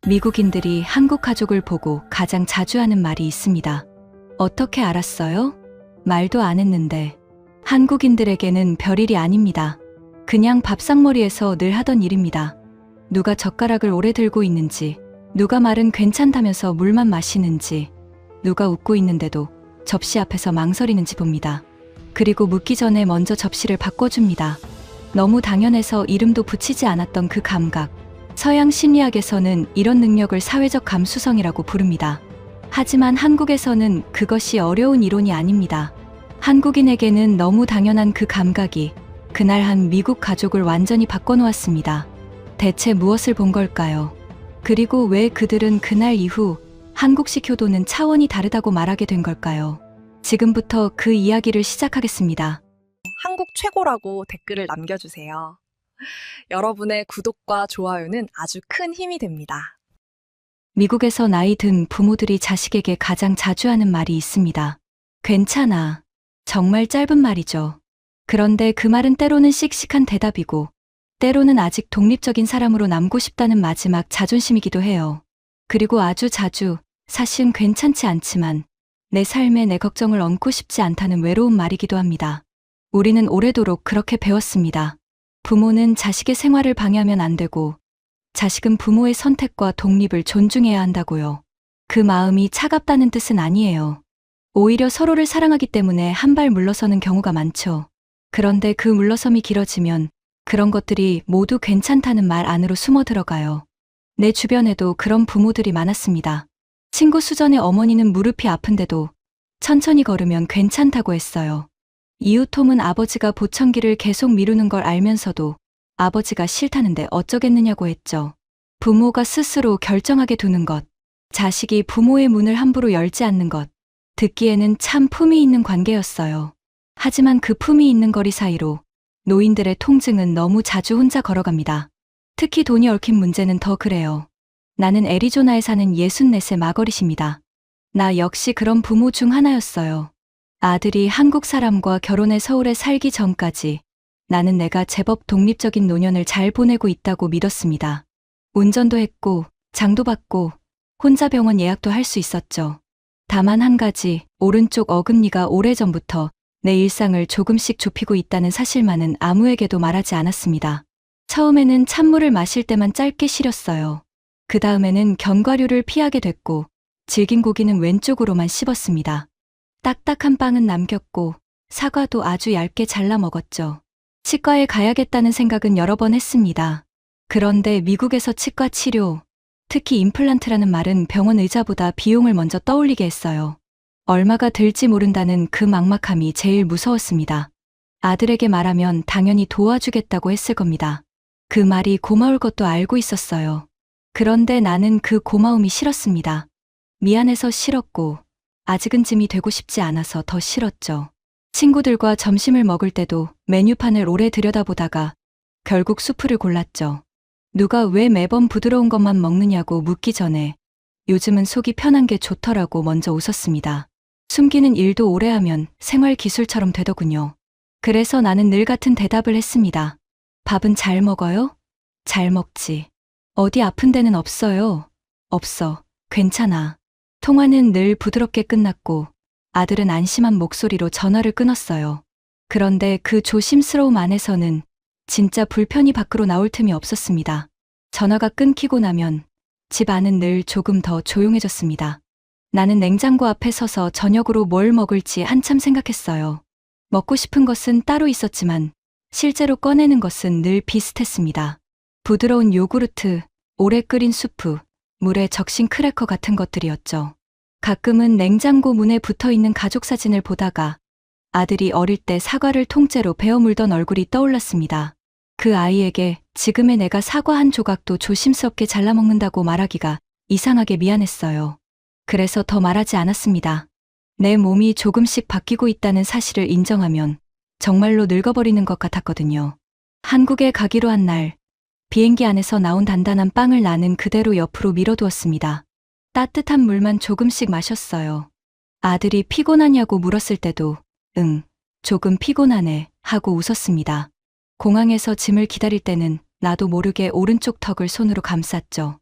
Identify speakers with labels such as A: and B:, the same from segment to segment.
A: 미국인들이 한국 가족을 보고 가장 자주 하는 말이 있습니다. 어떻게 알았어요? 말도 안 했는데. 한국인들에게는 별일이 아닙니다. 그냥 밥상머리에서 늘 하던 일입니다. 누가 젓가락을 오래 들고 있는지, 누가 말은 괜찮다면서 물만 마시는지, 누가 웃고 있는데도 접시 앞에서 망설이는지 봅니다. 그리고 묻기 전에 먼저 접시를 바꿔줍니다. 너무 당연해서 이름도 붙이지 않았던 그 감각. 서양 심리학에서는 이런 능력을 사회적 감수성이라고 부릅니다. 하지만 한국에서는 그것이 어려운 이론이 아닙니다. 한국인에게는 너무 당연한 그 감각이 그날 한 미국 가족을 완전히 바꿔놓았습니다. 대체 무엇을 본 걸까요? 그리고 왜 그들은 그날 이후 한국식 효도는 차원이 다르다고 말하게 된 걸까요? 지금부터 그 이야기를 시작하겠습니다.
B: 한국 최고라고 댓글을 남겨주세요. 여러분의 구독과 좋아요는 아주 큰 힘이 됩니다.
A: 미국에서 나이 든 부모들이 자식에게 가장 자주 하는 말이 있습니다. 괜찮아. 정말 짧은 말이죠. 그런데 그 말은 때로는 씩씩한 대답이고, 때로는 아직 독립적인 사람으로 남고 싶다는 마지막 자존심이기도 해요. 그리고 아주 자주, 사실은 괜찮지 않지만, 내 삶에 내 걱정을 얹고 싶지 않다는 외로운 말이기도 합니다. 우리는 오래도록 그렇게 배웠습니다. 부모는 자식의 생활을 방해하면 안 되고, 자식은 부모의 선택과 독립을 존중해야 한다고요. 그 마음이 차갑다는 뜻은 아니에요. 오히려 서로를 사랑하기 때문에 한 발 물러서는 경우가 많죠. 그런데 그 물러섬이 길어지면 그런 것들이 모두 괜찮다는 말 안으로 숨어 들어가요. 내 주변에도 그런 부모들이 많았습니다. 친구 수전의 어머니는 무릎이 아픈데도 천천히 걸으면 괜찮다고 했어요. 이웃 톰은 아버지가 보청기를 계속 미루는 걸 알면서도 아버지가 싫다는데 어쩌겠느냐고 했죠. 부모가 스스로 결정하게 두는 것, 자식이 부모의 문을 함부로 열지 않는 것, 듣기에는 참 품이 있는 관계였어요. 하지만 그 품이 있는 거리 사이로 노인들의 통증은 너무 자주 혼자 걸어갑니다. 특히 돈이 얽힌 문제는 더 그래요. 나는 애리조나에 사는 64세 마거릿입니다. 나 역시 그런 부모 중 하나였어요. 아들이 한국 사람과 결혼해 서울에 살기 전까지 나는 내가 제법 독립적인 노년을 잘 보내고 있다고 믿었습니다. 운전도 했고, 장도 받고, 혼자 병원 예약도 할 수 있었죠. 다만 한 가지, 오른쪽 어금니가 오래전부터 내 일상을 조금씩 좁히고 있다는 사실만은 아무에게도 말하지 않았습니다. 처음에는 찬물을 마실 때만 짧게 시렸어요. 그 다음에는 견과류를 피하게 됐고, 질긴 고기는 왼쪽으로만 씹었습니다. 딱딱한 빵은 남겼고, 사과도 아주 얇게 잘라 먹었죠. 치과에 가야겠다는 생각은 여러 번 했습니다. 그런데 미국에서 치과 치료, 특히 임플란트라는 말은 병원 의자보다 비용을 먼저 떠올리게 했어요. 얼마가 들지 모른다는 그 막막함이 제일 무서웠습니다. 아들에게 말하면 당연히 도와주겠다고 했을 겁니다. 그 말이 고마울 것도 알고 있었어요. 그런데 나는 그 고마움이 싫었습니다. 미안해서 싫었고, 아직은 짐이 되고 싶지 않아서 더 싫었죠. 친구들과 점심을 먹을 때도 메뉴판을 오래 들여다보다가 결국 수프를 골랐죠. 누가 왜 매번 부드러운 것만 먹느냐고 묻기 전에 요즘은 속이 편한 게 좋더라고 먼저 웃었습니다. 숨기는 일도 오래 하면 생활 기술처럼 되더군요. 그래서 나는 늘 같은 대답을 했습니다. 밥은 잘 먹어요? 잘 먹지. 어디 아픈 데는 없어요? 없어. 괜찮아. 통화는 늘 부드럽게 끝났고 아들은 안심한 목소리로 전화를 끊었어요. 그런데 그 조심스러움 안에서는 진짜 불편이 밖으로 나올 틈이 없었습니다. 전화가 끊기고 나면 집 안은 늘 조금 더 조용해졌습니다. 나는 냉장고 앞에 서서 저녁으로 뭘 먹을지 한참 생각했어요. 먹고 싶은 것은 따로 있었지만 실제로 꺼내는 것은 늘 비슷했습니다. 부드러운 요구르트, 오래 끓인 수프, 물에 적신 크래커 같은 것들이었죠. 가끔은 냉장고 문에 붙어있는 가족 사진을 보다가 아들이 어릴 때 사과를 통째로 베어 물던 얼굴이 떠올랐습니다. 그 아이에게 지금의 내가 사과 한 조각도 조심스럽게 잘라먹는다고 말하기가 이상하게 미안했어요. 그래서 더 말하지 않았습니다. 내 몸이 조금씩 바뀌고 있다는 사실을 인정하면 정말로 늙어버리는 것 같았거든요. 한국에 가기로 한 날, 비행기 안에서 나온 단단한 빵을 나는 그대로 옆으로 밀어두었습니다. 따뜻한 물만 조금씩 마셨어요. 아들이 피곤하냐고 물었을 때도 응, 조금 피곤하네 하고 웃었습니다. 공항에서 짐을 기다릴 때는 나도 모르게 오른쪽 턱을 손으로 감쌌죠.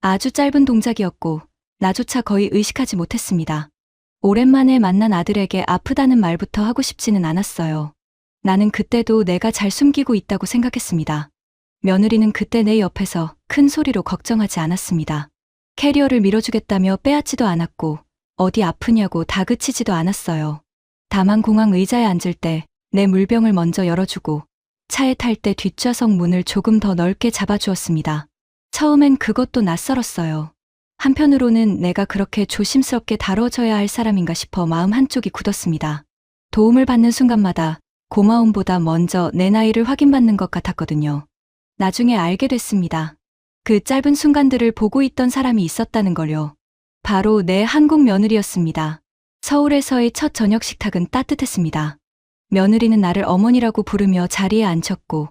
A: 아주 짧은 동작이었고 나조차 거의 의식하지 못했습니다. 오랜만에 만난 아들에게 아프다는 말부터 하고 싶지는 않았어요. 나는 그때도 내가 잘 숨기고 있다고 생각했습니다. 며느리는 그때 내 옆에서 큰 소리로 걱정하지 않았습니다. 캐리어를 밀어주겠다며 빼앗지도 않았고 어디 아프냐고 다그치지도 않았어요. 다만 공항 의자에 앉을 때 내 물병을 먼저 열어주고 차에 탈 때 뒷좌석 문을 조금 더 넓게 잡아주었습니다. 처음엔 그것도 낯설었어요. 한편으로는 내가 그렇게 조심스럽게 다뤄져야 할 사람인가 싶어 마음 한쪽이 굳었습니다. 도움을 받는 순간마다 고마움보다 먼저 내 나이를 확인받는 것 같았거든요. 나중에 알게 됐습니다. 그 짧은 순간들을 보고 있던 사람이 있었다는 걸요. 바로 내 한국 며느리였습니다. 서울에서의 첫 저녁 식탁은 따뜻했습니다. 며느리는 나를 어머니라고 부르며 자리에 앉혔고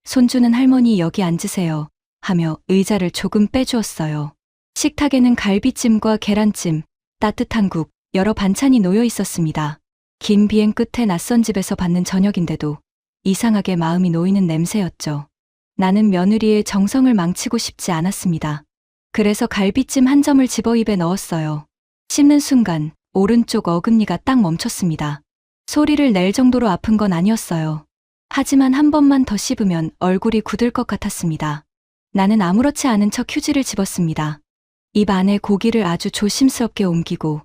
A: 손주는 할머니 여기 앉으세요 하며 의자를 조금 빼주었어요. 식탁에는 갈비찜과 계란찜, 따뜻한 국, 여러 반찬이 놓여 있었습니다. 긴 비행 끝에 낯선 집에서 받는 저녁인데도 이상하게 마음이 놓이는 냄새였죠. 나는 며느리의 정성을 망치고 싶지 않았습니다. 그래서 갈비찜 한 점을 집어 입에 넣었어요. 씹는 순간 오른쪽 어금니가 딱 멈췄습니다. 소리를 낼 정도로 아픈 건 아니었어요. 하지만 한 번만 더 씹으면 얼굴이 굳을 것 같았습니다. 나는 아무렇지 않은 척 휴지를 집었습니다. 입 안에 고기를 아주 조심스럽게 옮기고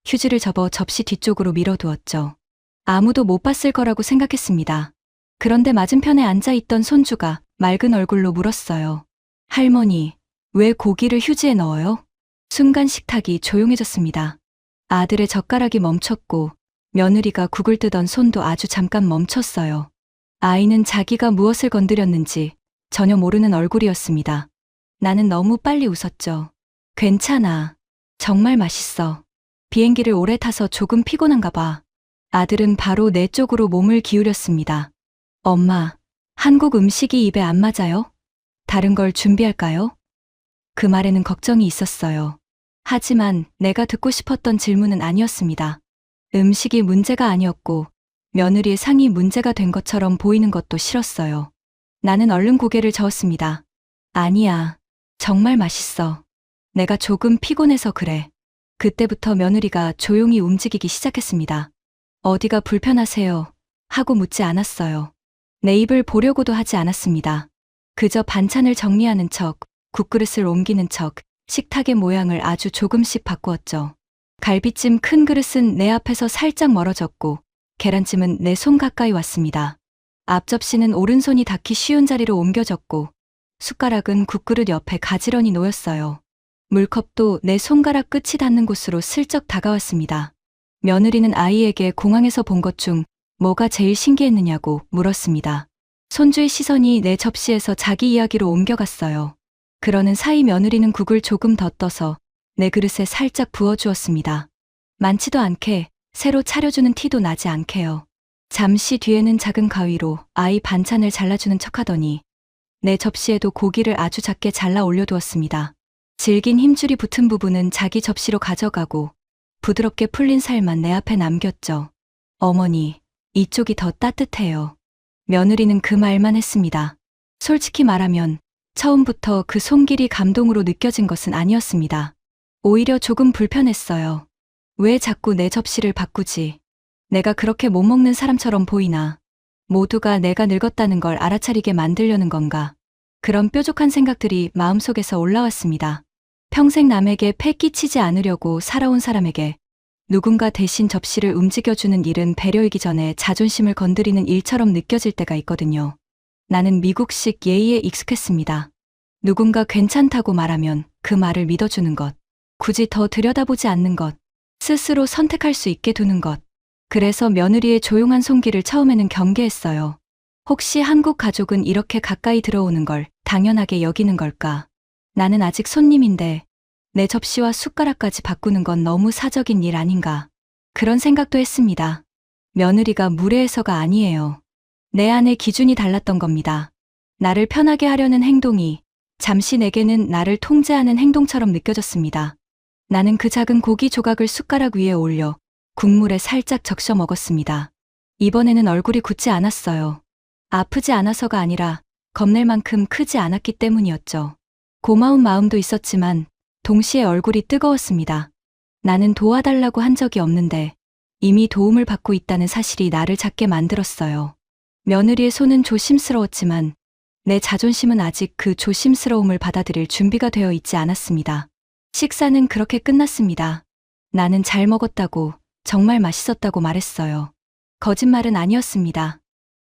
A: 휴지를 접어 접시 뒤쪽으로 밀어두었죠. 아무도 못 봤을 거라고 생각했습니다. 그런데 맞은편에 앉아있던 손주가 맑은 얼굴로 물었어요. 할머니, 왜 고기를 휴지에 넣어요? 순간 식탁이 조용해졌습니다. 아들의 젓가락이 멈췄고 며느리가 국을 뜨던 손도 아주 잠깐 멈췄어요. 아이는 자기가 무엇을 건드렸는지 전혀 모르는 얼굴이었습니다. 나는 너무 빨리 웃었죠. 괜찮아. 정말 맛있어. 비행기를 오래 타서 조금 피곤한가 봐. 아들은 바로 내 쪽으로 몸을 기울였습니다. 엄마, 한국 음식이 입에 안 맞아요? 다른 걸 준비할까요? 그 말에는 걱정이 있었어요. 하지만 내가 듣고 싶었던 질문은 아니었습니다. 음식이 문제가 아니었고 며느리의 상이 문제가 된 것처럼 보이는 것도 싫었어요. 나는 얼른 고개를 저었습니다. 아니야. 정말 맛있어. 내가 조금 피곤해서 그래. 그때부터 며느리가 조용히 움직이기 시작했습니다. 어디가 불편하세요? 하고 묻지 않았어요. 내 입을 보려고도 하지 않았습니다. 그저 반찬을 정리하는 척, 국그릇을 옮기는 척, 식탁의 모양을 아주 조금씩 바꾸었죠. 갈비찜 큰 그릇은 내 앞에서 살짝 멀어졌고 계란찜은 내 손 가까이 왔습니다. 앞 접시는 오른손이 닿기 쉬운 자리로 옮겨졌고 숟가락은 국그릇 옆에 가지런히 놓였어요. 물컵도 내 손가락 끝이 닿는 곳으로 슬쩍 다가왔습니다. 며느리는 아이에게 공항에서 본 것 중 뭐가 제일 신기했느냐고 물었습니다. 손주의 시선이 내 접시에서 자기 이야기로 옮겨갔어요. 그러는 사이 며느리는 국을 조금 더 떠서 내 그릇에 살짝 부어주었습니다. 많지도 않게, 새로 차려주는 티도 나지 않게요. 잠시 뒤에는 작은 가위로 아이 반찬을 잘라주는 척하더니 내 접시에도 고기를 아주 작게 잘라 올려두었습니다. 질긴 힘줄이 붙은 부분은 자기 접시로 가져가고 부드럽게 풀린 살만 내 앞에 남겼죠. 어머니, 이쪽이 더 따뜻해요. 며느리는 그 말만 했습니다. 솔직히 말하면 처음부터 그 손길이 감동으로 느껴진 것은 아니었습니다. 오히려 조금 불편했어요. 왜 자꾸 내 접시를 바꾸지? 내가 그렇게 못 먹는 사람처럼 보이나? 모두가 내가 늙었다는 걸 알아차리게 만들려는 건가? 그런 뾰족한 생각들이 마음속에서 올라왔습니다. 평생 남에게 패 끼치지 않으려고 살아온 사람에게 누군가 대신 접시를 움직여주는 일은 배려이기 전에 자존심을 건드리는 일처럼 느껴질 때가 있거든요. 나는 미국식 예의에 익숙했습니다. 누군가 괜찮다고 말하면 그 말을 믿어주는 것. 굳이 더 들여다보지 않는 것, 스스로 선택할 수 있게 두는 것. 그래서 며느리의 조용한 손길을 처음에는 경계했어요. 혹시 한국 가족은 이렇게 가까이 들어오는 걸 당연하게 여기는 걸까? 나는 아직 손님인데 내 접시와 숟가락까지 바꾸는 건 너무 사적인 일 아닌가? 그런 생각도 했습니다. 며느리가 무례해서가 아니에요. 내 안에 기준이 달랐던 겁니다. 나를 편하게 하려는 행동이 잠시 내게는 나를 통제하는 행동처럼 느껴졌습니다. 나는 그 작은 고기 조각을 숟가락 위에 올려 국물에 살짝 적셔 먹었습니다. 이번에는 얼굴이 굳지 않았어요. 아프지 않아서가 아니라 겁낼 만큼 크지 않았기 때문이었죠. 고마운 마음도 있었지만 동시에 얼굴이 뜨거웠습니다. 나는 도와달라고 한 적이 없는데 이미 도움을 받고 있다는 사실이 나를 잡게 만들었어요. 며느리의 손은 조심스러웠지만 내 자존심은 아직 그 조심스러움을 받아들일 준비가 되어 있지 않았습니다. 식사는 그렇게 끝났습니다. 나는 잘 먹었다고, 정말 맛있었다고 말했어요. 거짓말은 아니었습니다.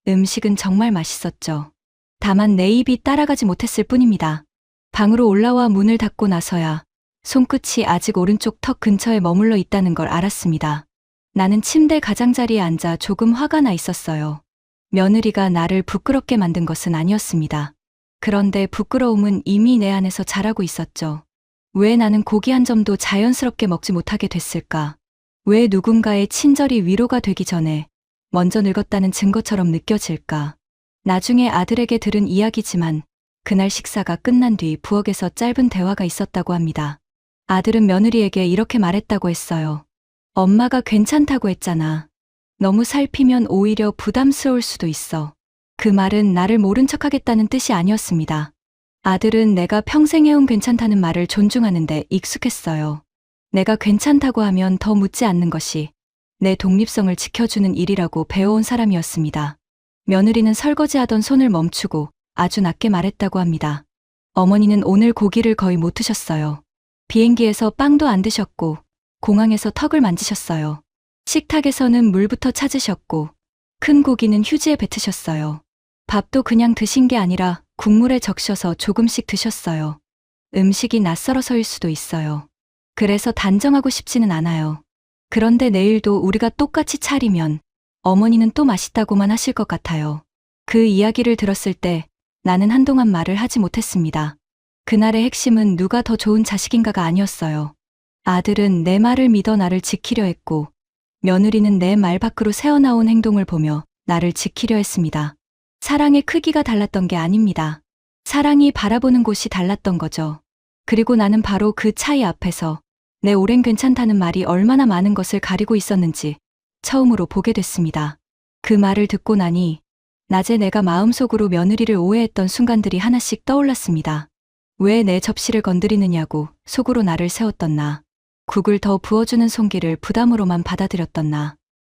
A: 음식은 정말 맛있었죠. 다만 내 입이 따라가지 못했을 뿐입니다. 방으로 올라와 문을 닫고 나서야 손끝이 아직 오른쪽 턱 근처에 머물러 있다는 걸 알았습니다. 나는 침대 가장자리에 앉아 조금 화가 나 있었어요. 며느리가 나를 부끄럽게 만든 것은 아니었습니다. 그런데 부끄러움은 이미 내 안에서 자라고 있었죠. 왜 나는 고기 한 점도 자연스럽게 먹지 못하게 됐을까? 왜 누군가의 친절이 위로가 되기 전에 먼저 늙었다는 증거처럼 느껴질까? 나중에 아들에게 들은 이야기지만 그날 식사가 끝난 뒤 부엌에서 짧은 대화가 있었다고 합니다. 아들은 며느리에게 이렇게 말했다고 했어요. 엄마가 괜찮다고 했잖아. 너무 살피면 오히려 부담스러울 수도 있어. 그 말은 나를 모른 척하겠다는 뜻이 아니었습니다. 아들은 내가 평생 해온 괜찮다는 말을 존중하는데 익숙했어요. 내가 괜찮다고 하면 더 묻지 않는 것이 내 독립성을 지켜주는 일이라고 배워온 사람이었습니다. 며느리는 설거지하던 손을 멈추고 아주 낮게 말했다고 합니다. 어머니는 오늘 고기를 거의 못 드셨어요. 비행기에서 빵도 안 드셨고 공항에서 턱을 만지셨어요. 식탁에서는 물부터 찾으셨고 큰 고기는 휴지에 뱉으셨어요. 밥도 그냥 드신 게 아니라 국물에 적셔서 조금씩 드셨어요. 음식이 낯설어서일 수도 있어요. 그래서 단정하고 싶지는 않아요. 그런데 내일도 우리가 똑같이 차리면 어머니는 또 맛있다고만 하실 것 같아요. 그 이야기를 들었을 때 나는 한동안 말을 하지 못했습니다. 그날의 핵심은 누가 더 좋은 자식인가가 아니었어요. 아들은 내 말을 믿어 나를 지키려 했고 며느리는 내 말 밖으로 새어나온 행동을 보며 나를 지키려 했습니다. 사랑의 크기가 달랐던 게 아닙니다. 사랑이 바라보는 곳이 달랐던 거죠. 그리고 나는 바로 그 차이 앞에서 내 오랜 괜찮다는 말이 얼마나 많은 것을 가리고 있었는지 처음으로 보게 됐습니다. 그 말을 듣고 나니 낮에 내가 마음속으로 며느리를 오해했던 순간들이 하나씩 떠올랐습니다. 왜 내 접시를 건드리느냐고 속으로 나를 세웠던 나. 국을 더 부어주는 손길을 부담으로만 받아들였던 나.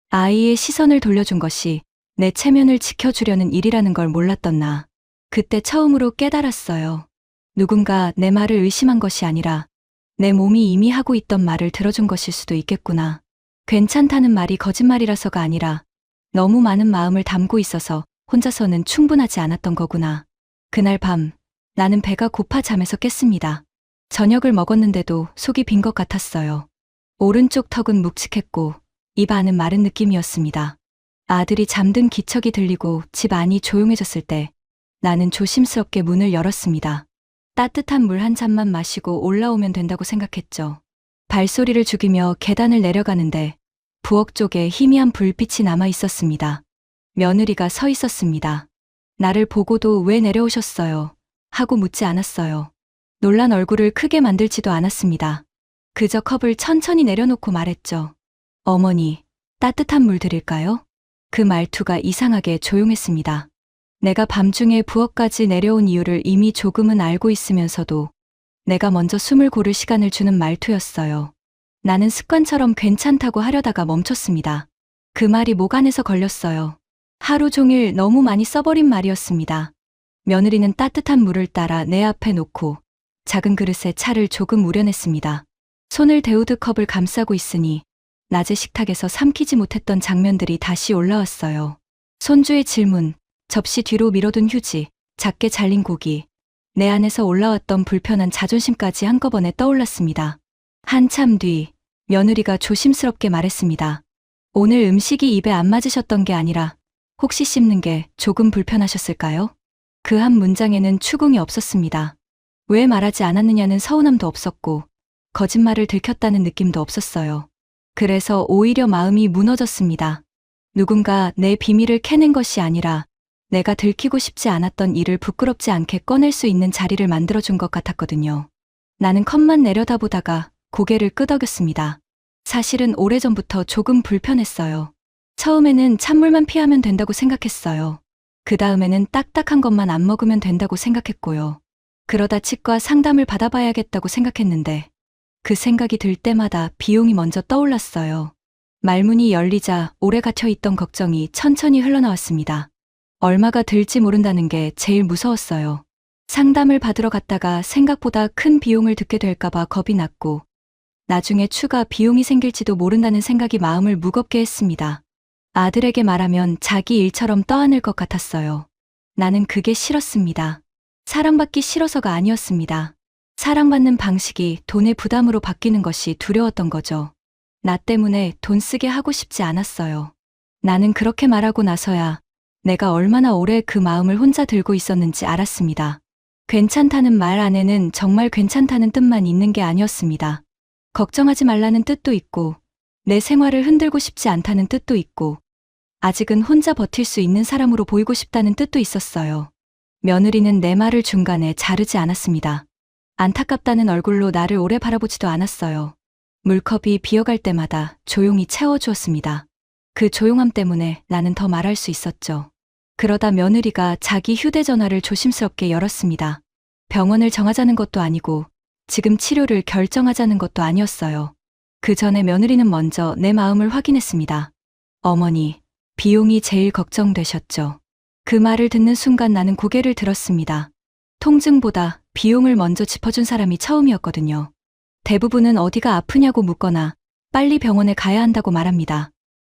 A: 아이의 시선을 돌려준 것이 내 체면을 지켜주려는 일이라는 걸 몰랐던 나. 그때 처음으로 깨달았어요. 누군가 내 말을 의심한 것이 아니라 내 몸이 이미 하고 있던 말을 들어준 것일 수도 있겠구나. 괜찮다는 말이 거짓말이라서가 아니라 너무 많은 마음을 담고 있어서 혼자서는 충분하지 않았던 거구나. 그날 밤 나는 배가 고파 잠에서 깼습니다. 저녁을 먹었는데도 속이 빈 것 같았어요. 오른쪽 턱은 묵직했고 입 안은 마른 느낌이었습니다. 아들이 잠든 기척이 들리고 집 안이 조용해졌을 때 나는 조심스럽게 문을 열었습니다. 따뜻한 물 한 잔만 마시고 올라오면 된다고 생각했죠. 발소리를 죽이며 계단을 내려가는데 부엌 쪽에 희미한 불빛이 남아 있었습니다. 며느리가 서 있었습니다. 나를 보고도 왜 내려오셨어요? 하고 묻지 않았어요. 놀란 얼굴을 크게 만들지도 않았습니다. 그저 컵을 천천히 내려놓고 말했죠. 어머니, 따뜻한 물 드릴까요? 그 말투가 이상하게 조용했습니다. 내가 밤중에 부엌까지 내려온 이유를 이미 조금은 알고 있으면서도 내가 먼저 숨을 고를 시간을 주는 말투였어요. 나는 습관처럼 괜찮다고 하려다가 멈췄습니다. 그 말이 목 안에서 걸렸어요. 하루 종일 너무 많이 써버린 말이었습니다. 며느리는 따뜻한 물을 따라 내 앞에 놓고 작은 그릇에 차를 조금 우려냈습니다. 손을 데우듯 컵을 감싸고 있으니 낮에 식탁에서 삼키지 못했던 장면들이 다시 올라왔어요. 손주의 질문, 접시 뒤로 밀어둔 휴지, 작게 잘린 고기, 내 안에서 올라왔던 불편한 자존심까지 한꺼번에 떠올랐습니다. 한참 뒤 며느리가 조심스럽게 말했습니다. 오늘 음식이 입에 안 맞으셨던 게 아니라 혹시 씹는 게 조금 불편하셨을까요? 그 한 문장에는 추궁이 없었습니다. 왜 말하지 않았느냐는 서운함도 없었고 거짓말을 들켰다는 느낌도 없었어요. 그래서 오히려 마음이 무너졌습니다. 누군가 내 비밀을 캐낸 것이 아니라 내가 들키고 싶지 않았던 일을 부끄럽지 않게 꺼낼 수 있는 자리를 만들어준 것 같았거든요. 나는 컵만 내려다보다가 고개를 끄덕였습니다. 사실은 오래전부터 조금 불편했어요. 처음에는 찬물만 피하면 된다고 생각했어요. 그 다음에는 딱딱한 것만 안 먹으면 된다고 생각했고요. 그러다 치과 상담을 받아봐야겠다고 생각했는데 그 생각이 들 때마다 비용이 먼저 떠올랐어요. 말문이 열리자 오래 갇혀있던 걱정이 천천히 흘러나왔습니다. 얼마가 들지 모른다는 게 제일 무서웠어요. 상담을 받으러 갔다가 생각보다 큰 비용을 듣게 될까봐 겁이 났고, 나중에 추가 비용이 생길지도 모른다는 생각이 마음을 무겁게 했습니다. 아들에게 말하면 자기 일처럼 떠안을 것 같았어요. 나는 그게 싫었습니다. 사랑받기 싫어서가 아니었습니다. 사랑받는 방식이 돈의 부담으로 바뀌는 것이 두려웠던 거죠. 나 때문에 돈 쓰게 하고 싶지 않았어요. 나는 그렇게 말하고 나서야 내가 얼마나 오래 그 마음을 혼자 들고 있었는지 알았습니다. 괜찮다는 말 안에는 정말 괜찮다는 뜻만 있는 게 아니었습니다. 걱정하지 말라는 뜻도 있고, 내 생활을 흔들고 싶지 않다는 뜻도 있고, 아직은 혼자 버틸 수 있는 사람으로 보이고 싶다는 뜻도 있었어요. 며느리는 내 말을 중간에 자르지 않았습니다. 안타깝다는 얼굴로 나를 오래 바라보지도 않았어요. 물컵이 비어갈 때마다 조용히 채워주었습니다. 그 조용함 때문에 나는 더 말할 수 있었죠. 그러다 며느리가 자기 휴대전화를 조심스럽게 열었습니다. 병원을 정하자는 것도 아니고 지금 치료를 결정하자는 것도 아니었어요. 그 전에 며느리는 먼저 내 마음을 확인했습니다. 어머니, 비용이 제일 걱정되셨죠. 그 말을 듣는 순간 나는 고개를 들었습니다. 통증보다 비용을 먼저 짚어준 사람이 처음이었거든요. 대부분은 어디가 아프냐고 묻거나 빨리 병원에 가야 한다고 말합니다.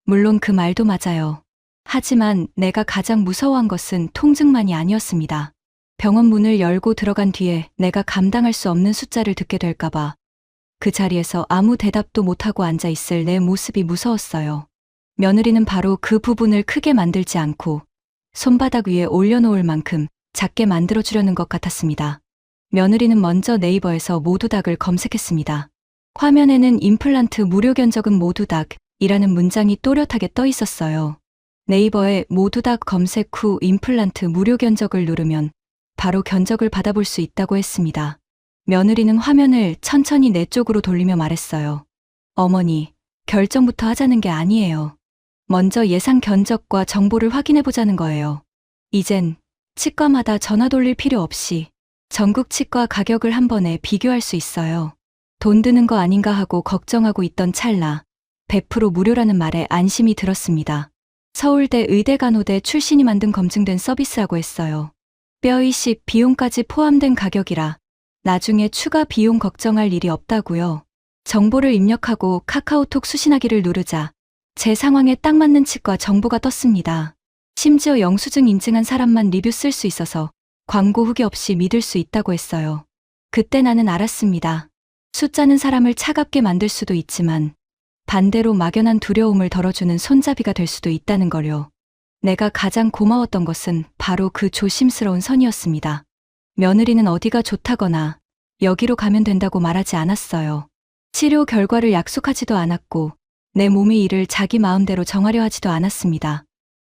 A: 물론 그 말도 맞아요. 하지만 내가 가장 무서워한 것은 통증만이 아니었습니다. 병원 문을 열고 들어간 뒤에 내가 감당할 수 없는 숫자를 듣게 될까봐 그 자리에서 아무 대답도 못하고 앉아 있을 내 모습이 무서웠어요. 며느리는 바로 그 부분을 크게 만들지 않고 손바닥 위에 올려놓을 만큼 작게 만들어주려는 것 같았습니다. 며느리는 먼저 네이버에서 모두닥을 검색했습니다. 화면에는 임플란트 무료 견적은 모두닥이라는 문장이 또렷하게 떠 있었어요. 네이버에 모두닥 검색 후 임플란트 무료 견적을 누르면 바로 견적을 받아볼 수 있다고 했습니다. 며느리는 화면을 천천히 내 쪽으로 돌리며 말했어요. 어머니, 결정부터 하자는 게 아니에요. 먼저 예상 견적과 정보를 확인해보자는 거예요. 이젠 치과마다 전화 돌릴 필요 없이 전국 치과 가격을 한 번에 비교할 수 있어요. 돈 드는 거 아닌가 하고 걱정하고 있던 찰나 100% 무료라는 말에 안심이 들었습니다. 서울대 의대간호대 출신이 만든 검증된 서비스라고 했어요. 뼈이식 비용까지 포함된 가격이라 나중에 추가 비용 걱정할 일이 없다고요. 정보를 입력하고 카카오톡 수신하기를 누르자 제 상황에 딱 맞는 치과 정보가 떴습니다. 심지어 영수증 인증한 사람만 리뷰 쓸 수 있어서 광고 후기 없이 믿을 수 있다고 했어요. 그때 나는 알았습니다. 숫자는 사람을 차갑게 만들 수도 있지만 반대로 막연한 두려움을 덜어주는 손잡이가 될 수도 있다는 걸요. 내가 가장 고마웠던 것은 바로 그 조심스러운 선이었습니다. 며느리는 어디가 좋다거나 여기로 가면 된다고 말하지 않았어요. 치료 결과를 약속하지도 않았고 내 몸의 일을 자기 마음대로 정하려 하지도 않았습니다.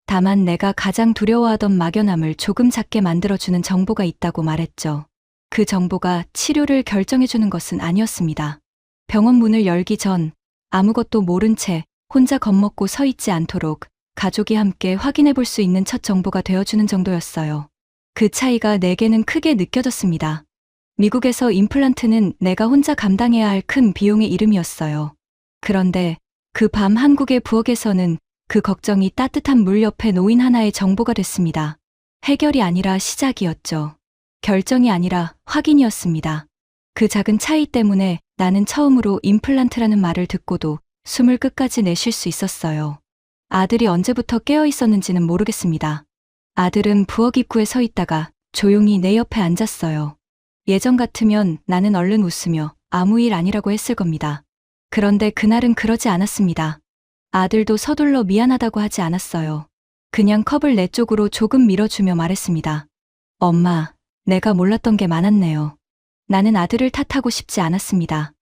A: 다만 내가 가장 두려워하던 막연함을 조금 작게 만들어주는 정보가 있다고 말했죠. 그 정보가 치료를 결정해주는 것은 아니었습니다. 병원 문을 열기 전 아무것도 모른 채 혼자 겁먹고 서 있지 않도록 가족이 함께 확인해 볼 수 있는 첫 정보가 되어주는 정도였어요. 그 차이가 내게는 크게 느껴졌습니다. 미국에서 임플란트는 내가 혼자 감당해야 할 큰 비용의 이름이었어요. 그런데 그 밤 한국의 부엌에서는 그 걱정이 따뜻한 물 옆에 놓인 하나의 정보가 됐습니다. 해결이 아니라 시작이었죠. 결정이 아니라 확인이었습니다. 그 작은 차이 때문에 나는 처음으로 임플란트라는 말을 듣고도 숨을 끝까지 내쉴 수 있었어요. 아들이 언제부터 깨어 있었는지는 모르겠습니다. 아들은 부엌 입구에 서 있다가 조용히 내 옆에 앉았어요. 예전 같으면 나는 얼른 웃으며 아무 일 아니라고 했을 겁니다. 그런데 그날은 그러지 않았습니다. 아들도 서둘러 미안하다고 하지 않았어요. 그냥 컵을 내 쪽으로 조금 밀어주며 말했습니다. 엄마, 내가 몰랐던 게 많았네요. 나는 아들을 탓하고 싶지 않았습니다.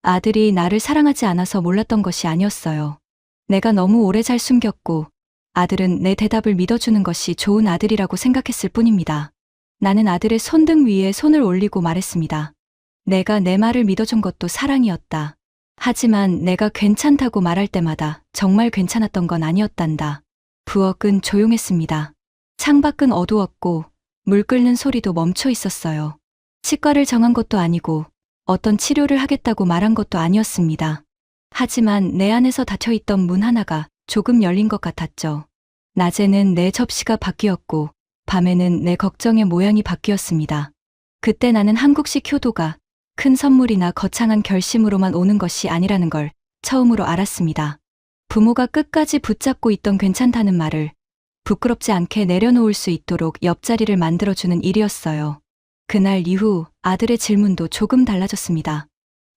A: 아들이 나를 사랑하지 않아서 몰랐던 것이 아니었어요. 내가 너무 오래 잘 숨겼고 아들은 내 대답을 믿어주는 것이 좋은 아들이라고 생각했을 뿐입니다. 나는 아들의 손등 위에 손을 올리고 말했습니다. 내가 내 말을 믿어준 것도 사랑이었다. 하지만 내가 괜찮다고 말할 때마다 정말 괜찮았던 건 아니었단다. 부엌은 조용했습니다. 창밖은 어두웠고 물 끓는 소리도 멈춰 있었어요. 치과를 정한 것도 아니고 어떤 치료를 하겠다고 말한 것도 아니었습니다. 하지만 내 안에서 닫혀있던 문 하나가 조금 열린 것 같았죠. 낮에는 내 접시가 바뀌었고 밤에는 내 걱정의 모양이 바뀌었습니다. 그때 나는 한국식 효도가 큰 선물이나 거창한 결심으로만 오는 것이 아니라는 걸 처음으로 알았습니다. 부모가 끝까지 붙잡고 있던 괜찮다는 말을 부끄럽지 않게 내려놓을 수 있도록 옆자리를 만들어주는 일이었어요. 그날 이후 아들의 질문도 조금 달라졌습니다.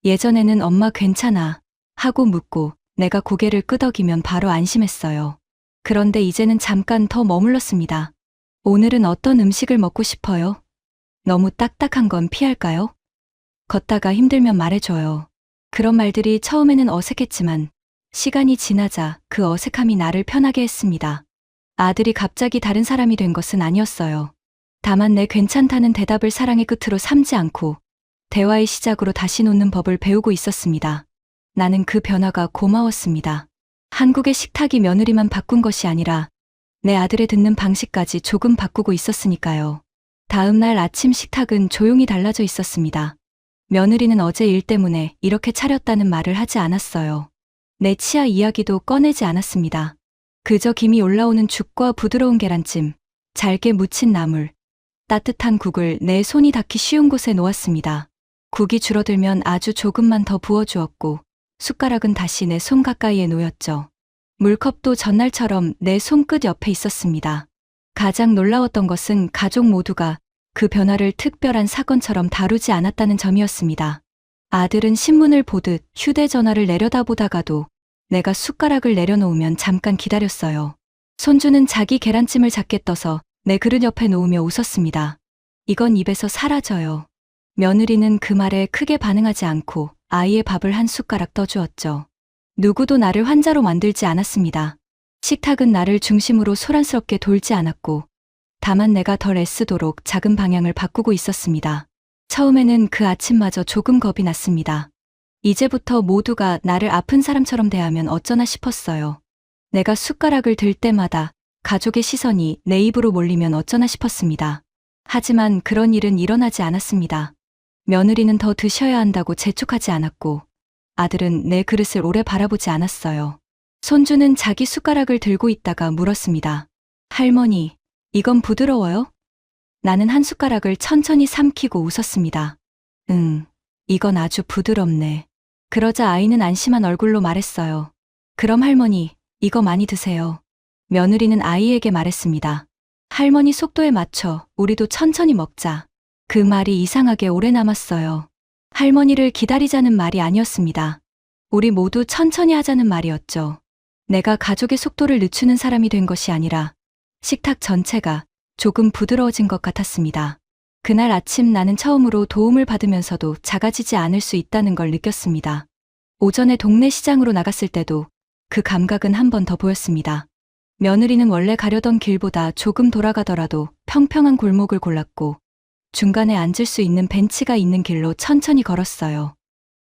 A: 예전에는 엄마 괜찮아 하고 묻고 내가 고개를 끄덕이면 바로 안심했어요. 그런데 이제는 잠깐 더 머물렀습니다. 오늘은 어떤 음식을 먹고 싶어요? 너무 딱딱한 건 피할까요? 걷다가 힘들면 말해줘요. 그런 말들이 처음에는 어색했지만 시간이 지나자 그 어색함이 나를 편하게 했습니다. 아들이 갑자기 다른 사람이 된 것은 아니었어요. 다만 내 괜찮다는 대답을 사랑의 끝으로 삼지 않고 대화의 시작으로 다시 놓는 법을 배우고 있었습니다. 나는 그 변화가 고마웠습니다. 한국의 식탁이 며느리만 바꾼 것이 아니라 내 아들의 듣는 방식까지 조금 바꾸고 있었으니까요. 다음 날 아침 식탁은 조용히 달라져 있었습니다. 며느리는 어제 일 때문에 이렇게 차렸다는 말을 하지 않았어요. 내 치아 이야기도 꺼내지 않았습니다. 그저 김이 올라오는 죽과 부드러운 계란찜, 잘게 무친 나물, 따뜻한 국을 내 손이 닿기 쉬운 곳에 놓았습니다. 국이 줄어들면 아주 조금만 더 부어주었고 숟가락은 다시 내 손 가까이에 놓였죠. 물컵도 전날처럼 내 손끝 옆에 있었습니다. 가장 놀라웠던 것은 가족 모두가 그 변화를 특별한 사건처럼 다루지 않았다는 점이었습니다. 아들은 신문을 보듯 휴대전화를 내려다보다가도 내가 숟가락을 내려놓으면 잠깐 기다렸어요. 손주는 자기 계란찜을 작게 떠서 내 그릇 옆에 놓으며 웃었습니다. 이건 입에서 사라져요. 며느리는 그 말에 크게 반응하지 않고 아이의 밥을 한 숟가락 떠주었죠. 누구도 나를 환자로 만들지 않았습니다. 식탁은 나를 중심으로 소란스럽게 돌지 않았고 다만 내가 덜 애쓰도록 작은 방향을 바꾸고 있었습니다. 처음에는 그 아침마저 조금 겁이 났습니다. 이제부터 모두가 나를 아픈 사람처럼 대하면 어쩌나 싶었어요. 내가 숟가락을 들 때마다 가족의 시선이 내 입으로 몰리면 어쩌나 싶었습니다. 하지만 그런 일은 일어나지 않았습니다. 며느리는 더 드셔야 한다고 재촉하지 않았고 아들은 내 그릇을 오래 바라보지 않았어요. 손주는 자기 숟가락을 들고 있다가 물었습니다. 할머니, 이건 부드러워요? 나는 한 숟가락을 천천히 삼키고 웃었습니다. 이건 아주 부드럽네. 그러자 아이는 안심한 얼굴로 말했어요. 그럼 할머니, 이거 많이 드세요. 며느리는 아이에게 말했습니다. 할머니 속도에 맞춰 우리도 천천히 먹자. 그 말이 이상하게 오래 남았어요. 할머니를 기다리자는 말이 아니었습니다. 우리 모두 천천히 하자는 말이었죠. 내가 가족의 속도를 늦추는 사람이 된 것이 아니라 식탁 전체가 조금 부드러워진 것 같았습니다. 그날 아침 나는 처음으로 도움을 받으면서도 작아지지 않을 수 있다는 걸 느꼈습니다. 오전에 동네 시장으로 나갔을 때도 그 감각은 한 번 더 보였습니다. 며느리는 원래 가려던 길보다 조금 돌아가더라도 평평한 골목을 골랐고 중간에 앉을 수 있는 벤치가 있는 길로 천천히 걸었어요.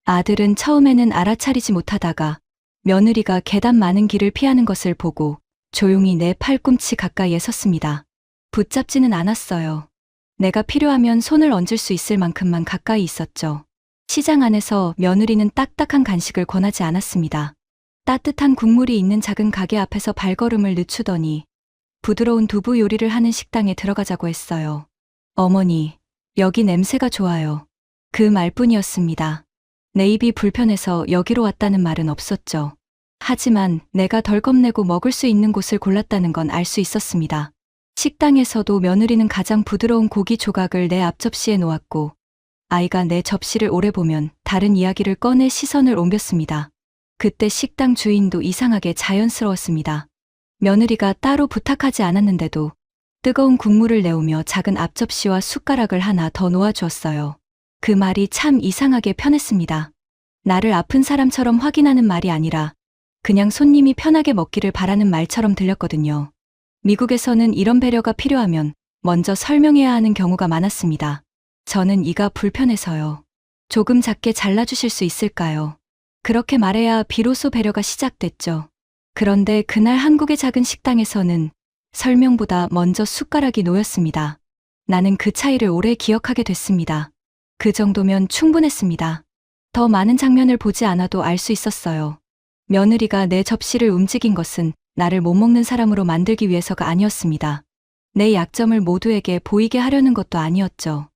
A: 아들은 처음에는 알아차리지 못하다가 며느리가 계단 많은 길을 피하는 것을 보고 조용히 내 팔꿈치 가까이에 섰습니다. 붙잡지는 않았어요. 내가 필요하면 손을 얹을 수 있을 만큼만 가까이 있었죠. 시장 안에서 며느리는 딱딱한 간식을 권하지 않았습니다. 따뜻한 국물이 있는 작은 가게 앞에서 발걸음을 늦추더니 부드러운 두부 요리를 하는 식당에 들어가자고 했어요. 어머니, 여기 냄새가 좋아요. 그 말뿐이었습니다. 내 입이 불편해서 여기로 왔다는 말은 없었죠. 하지만 내가 덜 겁내고 먹을 수 있는 곳을 골랐다는 건 알 수 있었습니다. 식당에서도 며느리는 가장 부드러운 고기 조각을 내 앞접시에 놓았고 아이가 내 접시를 오래 보면 다른 이야기를 꺼내 시선을 옮겼습니다. 그때 식당 주인도 이상하게 자연스러웠습니다. 며느리가 따로 부탁하지 않았는데도 뜨거운 국물을 내오며 작은 앞접시와 숟가락을 하나 더 놓아주었어요. 그 말이 참 이상하게 편했습니다. 나를 아픈 사람처럼 확인하는 말이 아니라 그냥 손님이 편하게 먹기를 바라는 말처럼 들렸거든요. 미국에서는 이런 배려가 필요하면 먼저 설명해야 하는 경우가 많았습니다. 저는 이가 불편해서요. 조금 작게 잘라주실 수 있을까요? 그렇게 말해야 비로소 배려가 시작됐죠. 그런데 그날 한국의 작은 식당에서는 설명보다 먼저 숟가락이 놓였습니다. 나는 그 차이를 오래 기억하게 됐습니다. 그 정도면 충분했습니다. 더 많은 장면을 보지 않아도 알 수 있었어요. 며느리가 내 접시를 움직인 것은 나를 못 먹는 사람으로 만들기 위해서가 아니었습니다. 내 약점을 모두에게 보이게 하려는 것도 아니었죠.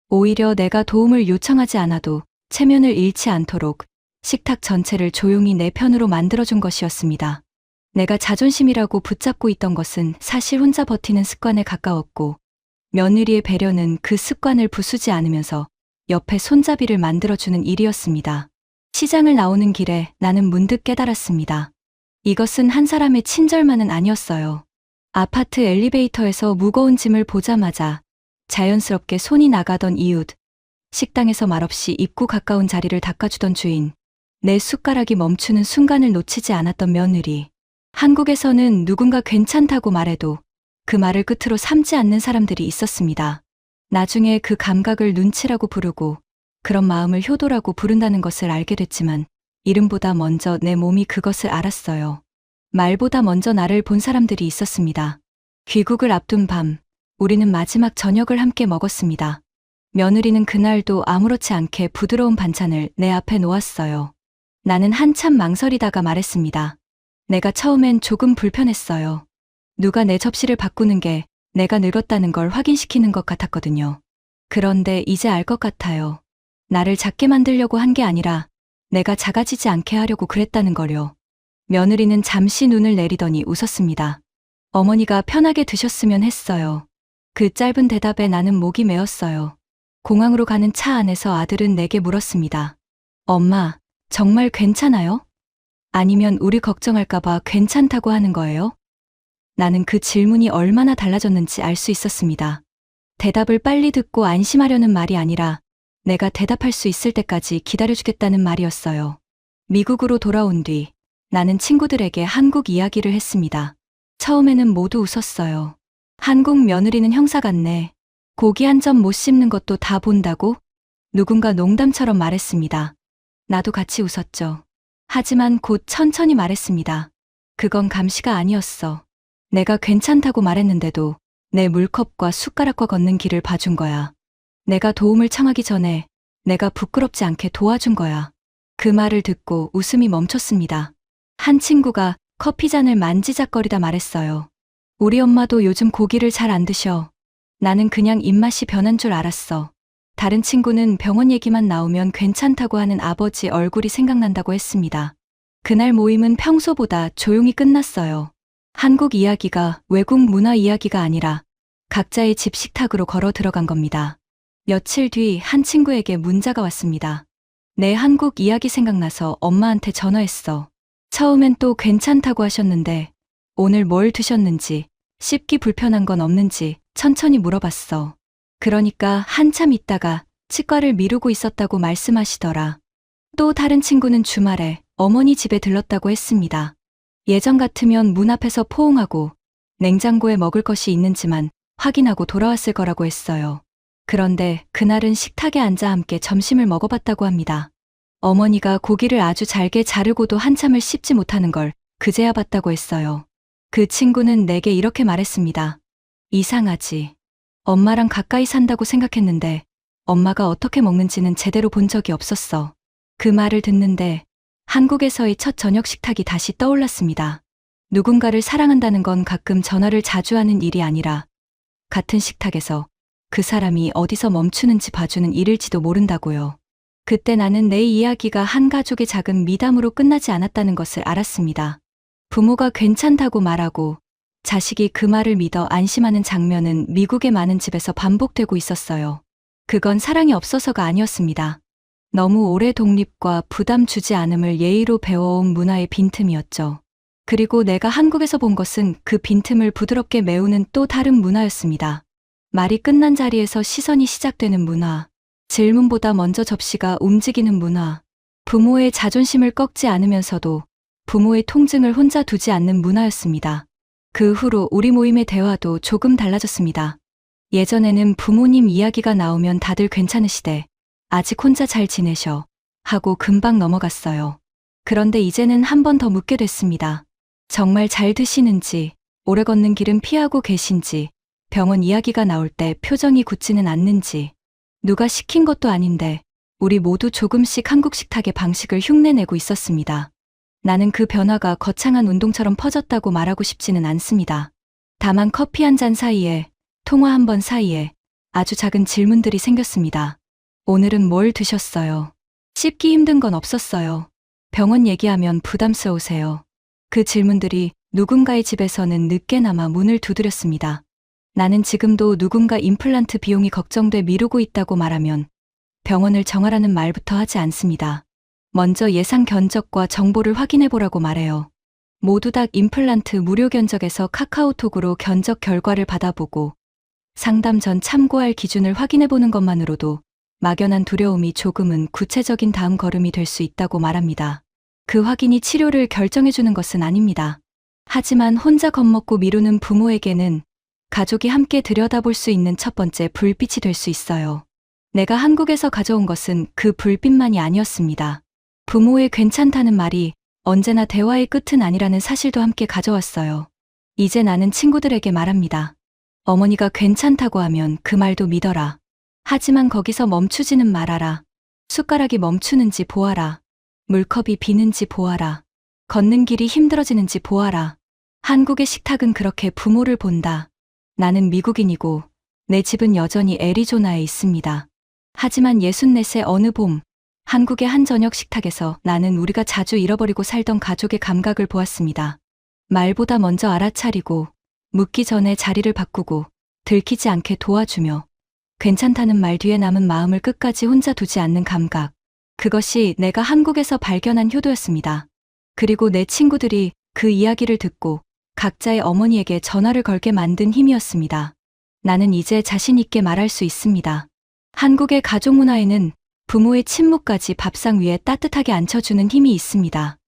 A: 오히려 내가 도움을 요청하지 않아도 체면을 잃지 않도록 식탁 전체를 조용히 내 편으로 만들어준 것이었습니다. 내가 자존심이라고 붙잡고 있던 것은 사실 혼자 버티는 습관에 가까웠고, 며느리의 배려는 그 습관을 부수지 않으면서 옆에 손잡이를 만들어주는 일이었습니다. 시장을 나오는 길에 나는 문득 깨달았습니다. 이것은 한 사람의 친절만은 아니었어요. 아파트 엘리베이터에서 무거운 짐을 보자마자 자연스럽게 손이 나가던 이웃, 식당에서 말없이 입구 가까운 자리를 닦아주던 주인, 내 숟가락이 멈추는 순간을 놓치지 않았던 며느리. 한국에서는 누군가 괜찮다고 말해도 그 말을 끝으로 삼지 않는 사람들이 있었습니다. 나중에 그 감각을 눈치라고 부르고 그런 마음을 효도라고 부른다는 것을 알게 됐지만 이름보다 먼저 내 몸이 그것을 알았어요. 말보다 먼저 나를 본 사람들이 있었습니다. 귀국을 앞둔 밤, 우리는 마지막 저녁을 함께 먹었습니다. 며느리는 그날도 아무렇지 않게 부드러운 반찬을 내 앞에 놓았어요. 나는 한참 망설이다가 말했습니다. 내가 처음엔 조금 불편했어요. 누가 내 접시를 바꾸는 게 내가 늙었다는 걸 확인시키는 것 같았거든요. 그런데 이제 알 것 같아요. 나를 작게 만들려고 한 게 아니라 내가 작아지지 않게 하려고 그랬다는 거요. 며느리는 잠시 눈을 내리더니 웃었습니다. 어머니가 편하게 드셨으면 했어요. 그 짧은 대답에 나는 목이 메었어요. 공항으로 가는 차 안에서 아들은 내게 물었습니다. 엄마, 정말 괜찮아요? 아니면 우리 걱정할까봐 괜찮다고 하는 거예요? 나는 그 질문이 얼마나 달라졌는지 알 수 있었습니다. 대답을 빨리 듣고 안심하려는 말이 아니라 내가 대답할 수 있을 때까지 기다려주겠다는 말이었어요. 미국으로 돌아온 뒤 나는 친구들에게 한국 이야기를 했습니다. 처음에는 모두 웃었어요. 한국 며느리는 형사 같네. 고기 한 점 못 씹는 것도 다 본다고? 누군가 농담처럼 말했습니다. 나도 같이 웃었죠. 하지만 곧 천천히 말했습니다. 그건 감시가 아니었어. 내가 괜찮다고 말했는데도 내 물컵과 숟가락과 걷는 길을 봐준 거야. 내가 도움을 청하기 전에 내가 부끄럽지 않게 도와준 거야. 그 말을 듣고 웃음이 멈췄습니다. 한 친구가 커피잔을 만지작거리다 말했어요. 우리 엄마도 요즘 고기를 잘 안 드셔. 나는 그냥 입맛이 변한 줄 알았어. 다른 친구는 병원 얘기만 나오면 괜찮다고 하는 아버지 얼굴이 생각난다고 했습니다. 그날 모임은 평소보다 조용히 끝났어요. 한국 이야기가 외국 문화 이야기가 아니라 각자의 집 식탁으로 걸어 들어간 겁니다. 며칠 뒤 한 친구에게 문자가 왔습니다. 내 한국 이야기 생각나서 엄마한테 전화했어. 처음엔 또 괜찮다고 하셨는데 오늘 뭘 드셨는지, 씹기 불편한 건 없는지 천천히 물어봤어. 그러니까 한참 있다가 치과를 미루고 있었다고 말씀하시더라. 또 다른 친구는 주말에 어머니 집에 들렀다고 했습니다. 예전 같으면 문 앞에서 포옹하고 냉장고에 먹을 것이 있는지만 확인하고 돌아왔을 거라고 했어요. 그런데 그날은 식탁에 앉아 함께 점심을 먹어봤다고 합니다. 어머니가 고기를 아주 잘게 자르고도 한참을 씹지 못하는 걸 그제야 봤다고 했어요. 그 친구는 내게 이렇게 말했습니다. 이상하지. 엄마랑 가까이 산다고 생각했는데 엄마가 어떻게 먹는지는 제대로 본 적이 없었어. 그 말을 듣는데 한국에서의 첫 저녁 식탁이 다시 떠올랐습니다. 누군가를 사랑한다는 건 가끔 전화를 자주 하는 일이 아니라 같은 식탁에서 그 사람이 어디서 멈추는지 봐주는 일일지도 모른다고요. 그때 나는 내 이야기가 한 가족의 작은 미담으로 끝나지 않았다는 것을 알았습니다. 부모가 괜찮다고 말하고 자식이 그 말을 믿어 안심하는 장면은 미국의 많은 집에서 반복되고 있었어요. 그건 사랑이 없어서가 아니었습니다. 너무 오래 독립과 부담 주지 않음을 예의로 배워온 문화의 빈틈이었죠. 그리고 내가 한국에서 본 것은 그 빈틈을 부드럽게 메우는 또 다른 문화였습니다. 말이 끝난 자리에서 시선이 시작되는 문화, 질문보다 먼저 접시가 움직이는 문화, 부모의 자존심을 꺾지 않으면서도 부모의 통증을 혼자 두지 않는 문화였습니다. 그 후로 우리 모임의 대화도 조금 달라졌습니다. 예전에는 부모님 이야기가 나오면 다들 괜찮으시대. 아직 혼자 잘 지내셔. 하고 금방 넘어갔어요. 그런데 이제는 한 번 더 묻게 됐습니다. 정말 잘 드시는지, 오래 걷는 길은 피하고 계신지, 병원 이야기가 나올 때 표정이 굳지는 않는지. 누가 시킨 것도 아닌데 우리 모두 조금씩 한국 식탁의 방식을 흉내내고 있었습니다. 나는 그 변화가 거창한 운동처럼 퍼졌다고 말하고 싶지는 않습니다. 다만 커피 한 잔 사이에, 통화 한 번 사이에 아주 작은 질문들이 생겼습니다. 오늘은 뭘 드셨어요? 씹기 힘든 건 없었어요. 병원 얘기하면 부담스러우세요. 그 질문들이 누군가의 집에서는 늦게나마 문을 두드렸습니다. 나는 지금도 누군가 임플란트 비용이 걱정돼 미루고 있다고 말하면 병원을 정하라는 말부터 하지 않습니다. 먼저 예상 견적과 정보를 확인해 보라고 말해요. 모두 다 임플란트 무료 견적에서 카카오톡으로 견적 결과를 받아보고 상담 전 참고할 기준을 확인해 보는 것만으로도 막연한 두려움이 조금은 구체적인 다음 걸음이 될 수 있다고 말합니다. 그 확인이 치료를 결정해 주는 것은 아닙니다. 하지만 혼자 겁먹고 미루는 부모에게는 가족이 함께 들여다볼 수 있는 첫 번째 불빛이 될 수 있어요. 내가 한국에서 가져온 것은 그 불빛만이 아니었습니다. 부모의 괜찮다는 말이 언제나 대화의 끝은 아니라는 사실도 함께 가져왔어요. 이제 나는 친구들에게 말합니다. 어머니가 괜찮다고 하면 그 말도 믿어라. 하지만 거기서 멈추지는 말아라. 숟가락이 멈추는지 보아라. 물컵이 비는지 보아라. 걷는 길이 힘들어지는지 보아라. 한국의 식탁은 그렇게 부모를 본다. 나는 미국인이고 내 집은 여전히 애리조나에 있습니다. 하지만 64세 어느 봄, 한국의 한 저녁 식탁에서 나는 우리가 자주 잃어버리고 살던 가족의 감각을 보았습니다. 말보다 먼저 알아차리고, 묻기 전에 자리를 바꾸고, 들키지 않게 도와주며, 괜찮다는 말 뒤에 남은 마음을 끝까지 혼자 두지 않는 감각. 그것이 내가 한국에서 발견한 효도였습니다. 그리고 내 친구들이 그 이야기를 듣고 각자의 어머니에게 전화를 걸게 만든 힘이었습니다. 나는 이제 자신 있게 말할 수 있습니다. 한국의 가족 문화에는 부모의 침묵까지 밥상 위에 따뜻하게 앉혀주는 힘이 있습니다.